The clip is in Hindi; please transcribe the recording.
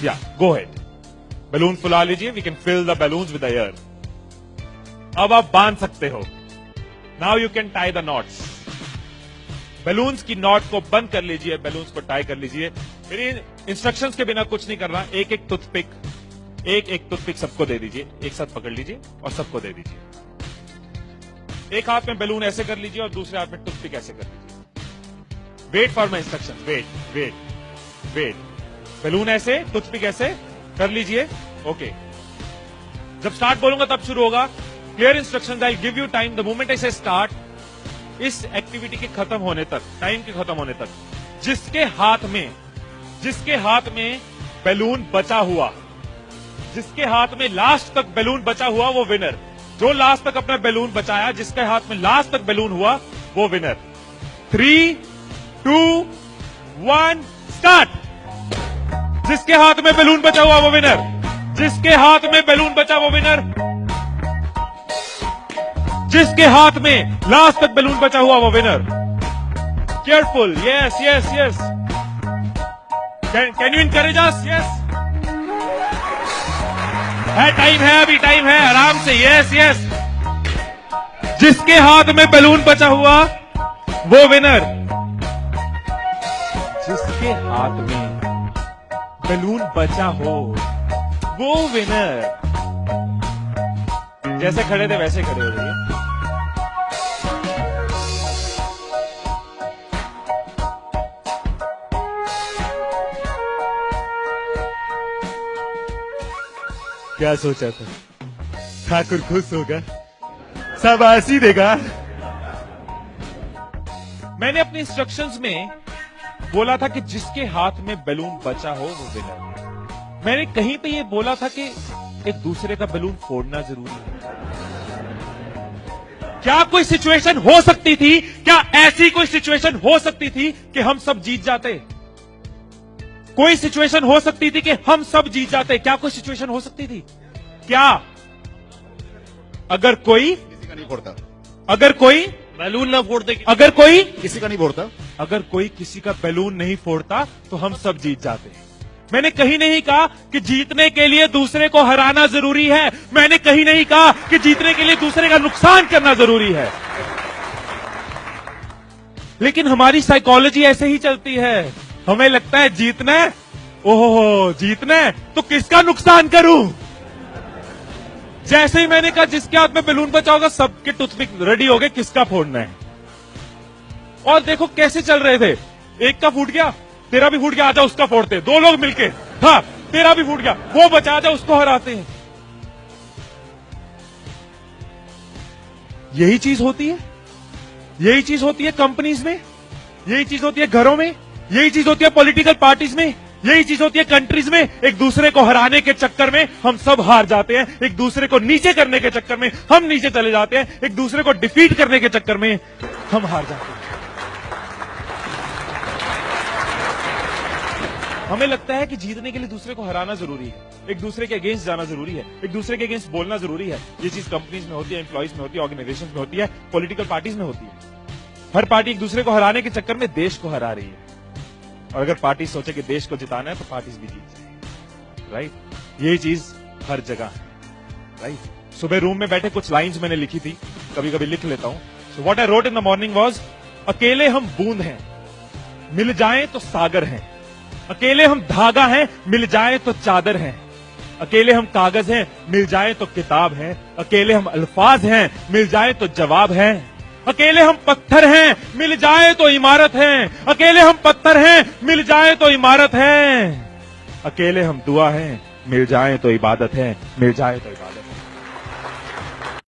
या गो हेड, बैलून फुला लीजिए, we can fill the balloons with air. अब आप बांध सकते हो। Now you can tie the knots. Balloons की नॉट को बंद कर लीजिए, बैलून्स को टाई कर लीजिए। मेरी इंस्ट्रक्शंस के बिना कुछ नहीं करना। एक एक टूथपिक सबको दे दीजिए, एक साथ पकड़ लीजिए और सबको दे दीजिए। एक हाथ में बैलून ऐसे कर लीजिए और दूसरे हाथ में टूथपिक ऐसे कर लीजिए। Wait for my instruction, wait. Balloon ऐसे, टूथपिक ऐसे कर लीजिए। ओके, जब स्टार्ट बोलूंगा तब शुरू होगा। Clear instructions, I give you time. The moment I से स्टार्ट, इस एक्टिविटी के खत्म होने तक, टाइम के खत्म होने तक, जिसके हाथ में बैलून बचा हुआ, जिसके हाथ में लास्ट तक बैलून बचा हुआ, वो विनर। जो लास्ट तक अपना बैलून बचाया, जिसके हाथ में लास्ट तक बैलून हुआ, वो विनर। 3, 2, 1 स्टार्ट। जिसके हाथ में बैलून बचा हुआ वो विनर, जिसके हाथ में बैलून बचा वो विनर, जिसके हाथ में लास्ट तक बैलून बचा हुआ वो winner. Careful, yes. Can you encourage us? Yes, time है, अभी टाइम है, आराम से। यस। जिसके हाथ में बैलून बचा हुआ वो विनर, जिसके हाथ में बैलून बचा हो वो विनर। जैसे खड़े थे वैसे खड़े हो जाइए। क्या सोचा था? ठाकुर खुश होगा, शाबाशी देगा। मैंने अपने इंस्ट्रक्शंस में बोला था कि जिसके हाथ में बैलून बचा हो वो विनर। मैंने कहीं पे ये बोला था कि एक दूसरे का बैलून फोड़ना जरूरी है। क्या कोई सिचुएशन हो सकती थी, क्या ऐसी कोई सिचुएशन हो सकती थी कि हम सब जीत जाते? कोई सिचुएशन हो सकती थी कि हम सब जीत जाते? क्या कोई सिचुएशन हो सकती थी? क्या? अगर कोई किसी का नहीं फोड़ता, अगर कोई बैलून ना फोड़ते, अगर कोई किसी का नहीं फोड़ता, अगर कोई किसी का बैलून नहीं फोड़ता तो हम सब जीत जाते। मैंने कहीं नहीं कहा कि जीतने के लिए दूसरे को हराना जरूरी है। मैंने कहीं नहीं कहा कि जीतने के लिए दूसरे का नुकसान करना जरूरी है। लेकिन हमारी साइकोलॉजी ऐसे ही चलती है। हमें लगता है जीतना है, ओहो जीतना है तो किसका नुकसान करूं। जैसे ही मैंने कहा जिसके हाथ में बैलून बचा होगा, सबके टूथपिक रेडी हो गए, किसका फोड़ना है। और देखो कैसे चल रहे थे। एक का फूट गया, तेरा भी फूट गया, आजा उसका फोड़ते। दो लोग मिलके, हाँ तेरा भी फूट गया, वो बचा, आजा उसको हराते हैं। यही चीज होती है, यही चीज होती है कंपनीज में, यही चीज होती है घरों में, यही चीज होती है पॉलिटिकल पार्टीज में, यही चीज होती है कंट्रीज में। एक दूसरे को हराने के चक्कर में हम सब हार जाते हैं, एक दूसरे को नीचे करने के चक्कर में हम नीचे चले जाते हैं, एक दूसरे को डिफीट करने के चक्कर में हम हार जाते हैं। हमें लगता है कि जीतने के लिए दूसरे को हराना जरूरी है, एक दूसरे के अगेंस्ट जाना जरूरी है, एक दूसरे के अगेंस्ट बोलना जरूरी है। ये चीज कंपनीज में होती है, एम्प्लॉइज में होती है, ऑर्गेनाइजेशन में होती है, पॉलिटिकल पार्टीज में होती है। हर पार्टी एक दूसरे को हराने के चक्कर में देश को हरा रही है। और अगर पार्टी सोचे कि देश को जिताना है तो पार्टीज भी जीत जाएगी, राइट। यही चीज हर जगह है, राइट। सुबह रूम में बैठे कुछ लाइंस मैंने लिखी थी, कभी कभी लिख लेता हूं। So what I wrote in the morning was, अकेले हम बूंद हैं, मिल जाएं तो सागर हैं। अकेले हम धागा हैं, मिल जाएं तो चादर हैं। अकेले हम कागज हैं, मिल जाएं तो किताब हैं। अकेले हम अल्फाज हैं, मिल जाएं तो जवाब हैं। अकेले हम पत्थर हैं, मिल जाए तो इमारत है। अकेले हम पत्थर हैं, मिल जाए तो इमारत है। अकेले हम दुआ हैं, मिल जाए तो इबादत है, मिल जाए तो इबादत है।